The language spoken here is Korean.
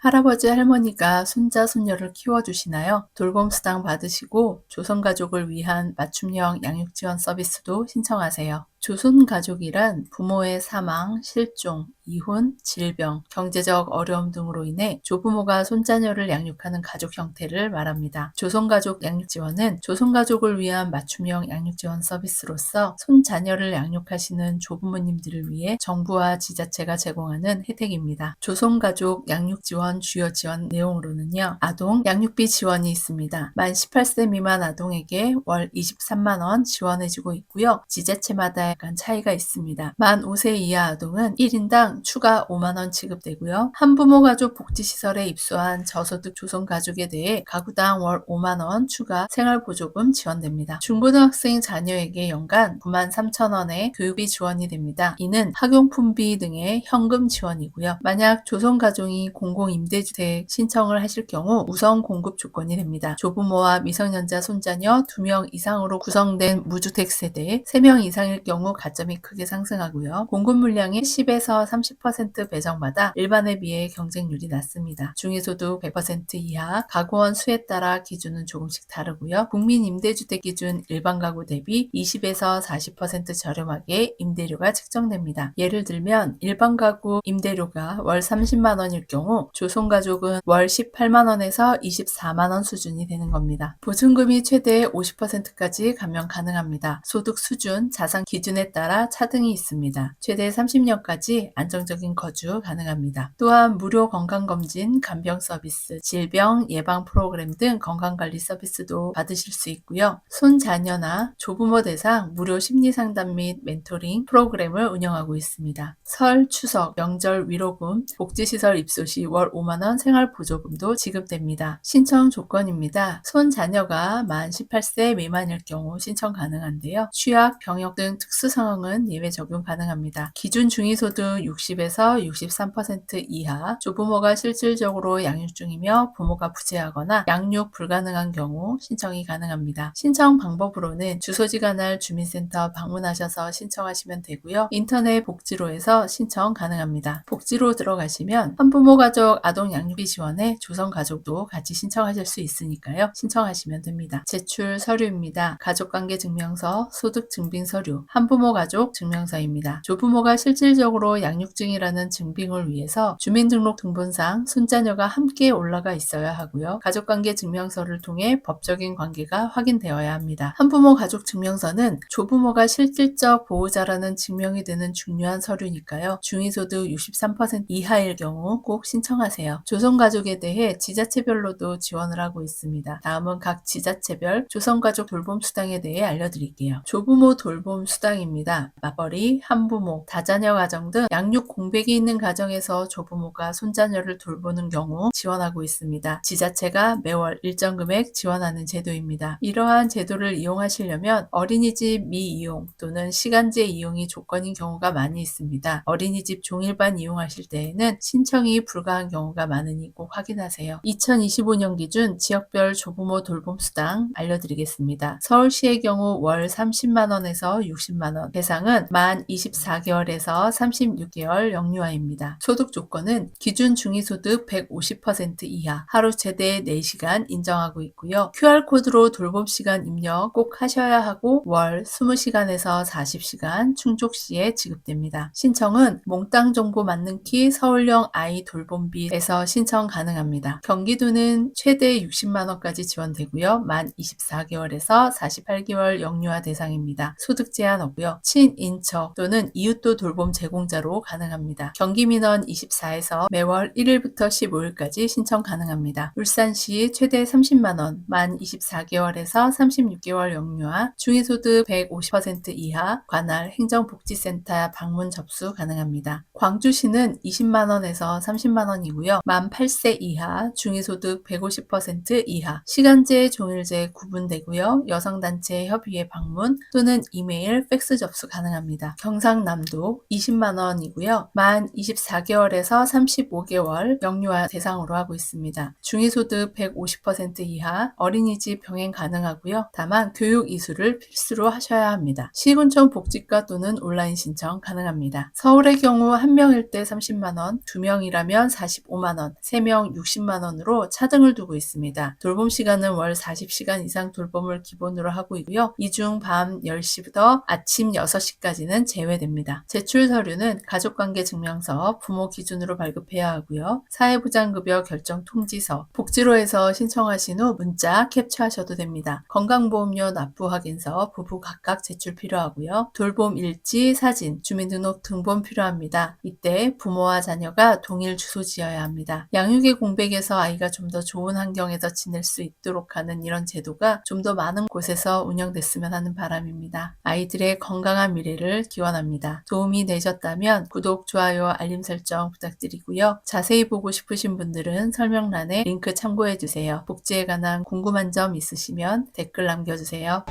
할아버지 할머니가 손자 손녀를 키워주시나요? 돌봄수당 받으시고 조선가족을 위한 맞춤형 양육지원 서비스도 신청하세요. 조선가족이란 부모의 사망, 실종, 이혼, 질병, 경제적 어려움 등으로 인해 조부모가 손자녀를 양육하는 가족 형태를 말합니다. 조선가족 양육지원은 조선가족을 위한 맞춤형 양육지원 서비스로서 손자녀를 양육하시는 조부모님들을 위해 정부와 지자체가 제공하는 혜택입니다. 조선가족 양육지원 주요 지원 내용으로는요. 아동 양육비 지원이 있습니다. 만 18세 미만 아동에게 월 23만 원 지원해주고 있고요. 지자체마다 약간 차이가 있습니다. 만 5세 이하 아동은 1인당 추가 5만 원 지급되고요. 한부모 가족 복지시설에 입소한 저소득 조선가족에 대해 가구당 월 5만 원 추가 생활보조금 지원됩니다. 중고등학생 자녀에게 연간 9만 3천 원의 교육비 지원이 됩니다. 이는 학용품비 등의 현금 지원이고요. 만약 조선가족이 공공임대주택 신청을 하실 경우 우선 공급 조건이 됩니다. 조부모와 미성년자 손자녀 2명 이상으로 구성된 무주택 세대 3명 이상일 경우 가점이 크게 상승하고요. 공급 물량의 10에서 30% 배정받아 일반에 비해 경쟁률이 낮습니다. 중위소득 100% 이하, 가구원 수에 따라 기준은 조금씩 다르고요. 국민임대주택 기준 일반 가구 대비 20에서 40% 저렴하게 임대료가 책정됩니다. 예를 들면 일반 가구 임대료가 월 30만 원일 경우 조선가족은 월 18만 원에서 24만 원 수준이 되는 겁니다. 보증금이 최대 50%까지 감면 가능합니다. 소득 수준, 자산 기준에 따라 차등이 있습니다. 최대 30년까지 안정적인 거주 가능합니다. 또한 무료 건강검진, 간병 서비스, 질병 예방 프로그램 등 건강관리 서비스도 받으실 수 있고요. 손자녀나 조부모 대상 무료 심리상담 및 멘토링 프로그램을 운영하고 있습니다. 설, 추석, 명절 위로금, 복지시설 입소 시 월 5만 원 생활보조금도 지급됩니다. 신청 조건입니다. 손자녀가 만 18세 미만일 경우 신청 가능한데요. 취약, 병역 등 특수 상황은 예외 적용 가능합니다. 기준 중위소득 60에서 63% 이하, 조부모가 실질적으로 양육 중이며 부모가 부재하거나 양육 불가능한 경우 신청이 가능합니다. 신청 방법으로는 주소지 관할 주민센터 방문하셔서 신청하시면 되고요. 인터넷 복지로에서 신청 가능합니다. 복지로 들어가시면 한부모 가족 아동 양육비 지원에 조선가족도 같이 신청하실 수 있으니까요. 신청하시면 됩니다. 제출 서류입니다. 가족관계 증명서, 소득 증빙 서류, 한부모 가족 증명서입니다. 조부모가 실질적으로 양육 중이라는 증빙을 위해서 주민등록 등본상 손자녀가 함께 올라가 있어야 하고요. 가족관계 증명서를 통해 법적인 관계가 확인되어야 합니다. 한부모 가족 증명서는 조부모가 실질적 보호자라는 증명이 되는 중요한 서류니까요. 중위소득 63% 이하일 경우 꼭 신청하세요. 조선가족에 대해 지자체별로도 지원을 하고 있습니다. 다음은 각 지자체별 조선가족 돌봄수당에 대해 알려드릴게요. 조부모 돌봄수당입니다. 맞벌이, 한부모, 다자녀 가정 등 양육 공백이 있는 가정에서 조부모가 손자녀를 돌보는 경우 지원하고 있습니다. 지자체가 매월 일정 금액 지원하는 제도입니다. 이러한 제도를 이용하시려면 어린이집 미이용 또는 시간제 이용이 조건인 경우가 많이 있습니다. 어린이집 종일반 이용하실 때에는 신청이 불가한 경우가 많으니 꼭 확인하세요. 2025년 기준 지역별 조부모 돌봄수당 알려드리겠습니다. 서울시의 경우 월 30만 원에서 60만 원, 대상은 만 24개월에서 36개월 영유아입니다. 소득 조건은 기준 중위소득 150% 이하, 하루 최대 4시간 인정하고 있고요. QR코드로 돌봄시간 입력 꼭 하셔야 하고 월 20시간에서 40시간 충족 시에 지급됩니다. 신청은 몽땅 정보 맞는 키 서울형 아이 돌봄비에서 신청 가능합니다. 경기도는 최대 60만 원까지 지원되고요. 만 24개월에서 48개월 영유아 대상입니다. 소득 제한 없고요. 친인척 또는 이웃도 돌봄 제공자로 가능합니다. 경기민원 24에서 매월 1일부터 15일까지 신청 가능합니다. 울산시 최대 30만 원, 만 24개월에서 36개월 영유아, 중위소득 150% 이하, 관할 행정복지센터 방문 접수 가능합니다. 광주시는 20만 원에서 30만 원이고요. 만 8세 이하, 중위소득 150% 이하, 시간제, 종일제 구분되고요. 여성단체 협의회 방문 또는 이메일, 팩스 팩스 접수 가능합니다. 경상남도 20만 원이고요. 만 24개월에서 35개월 영유아 대상으로 하고 있습니다. 중위소득 150% 이하 어린이집 병행 가능하고요. 다만 교육 이수를 필수로 하셔야 합니다. 시군청 복지과 또는 온라인 신청 가능합니다. 서울의 경우 1명일 때 30만 원, 2명이라면 45만 원, 3명 60만 원으로 차등을 두고 있습니다. 돌봄 시간은 월 40시간 이상 돌봄을 기본으로 하고 있고요. 이 중 밤 10시부터 아침 6시까지는 제외됩니다. 제출 서류는 가족관계 증명서, 부모 기준으로 발급해야 하고요. 사회보장급여 결정 통지서, 복지로에서 신청하신 후 문자 캡처하셔도 됩니다. 건강보험료 납부 확인서 부부 각각 제출 필요하고요. 돌봄 일지, 사진, 주민등록 등본 필요합니다. 이때 부모와 자녀가 동일 주소지어야 합니다. 양육의 공백에서 아이가 좀 더 좋은 환경에서 지낼 수 있도록 하는 이런 제도가 좀 더 많은 곳에서 운영됐으면 하는 바람입니다. 아이들의 건강한 미래를 기원합니다. 도움이 되셨다면 구독, 좋아요, 알림 설정 부탁드리고요. 자세히 보고 싶으신 분들은 설명란에 링크 참고해주세요. 복지에 관한 궁금한 점 있으시면 댓글 남겨주세요.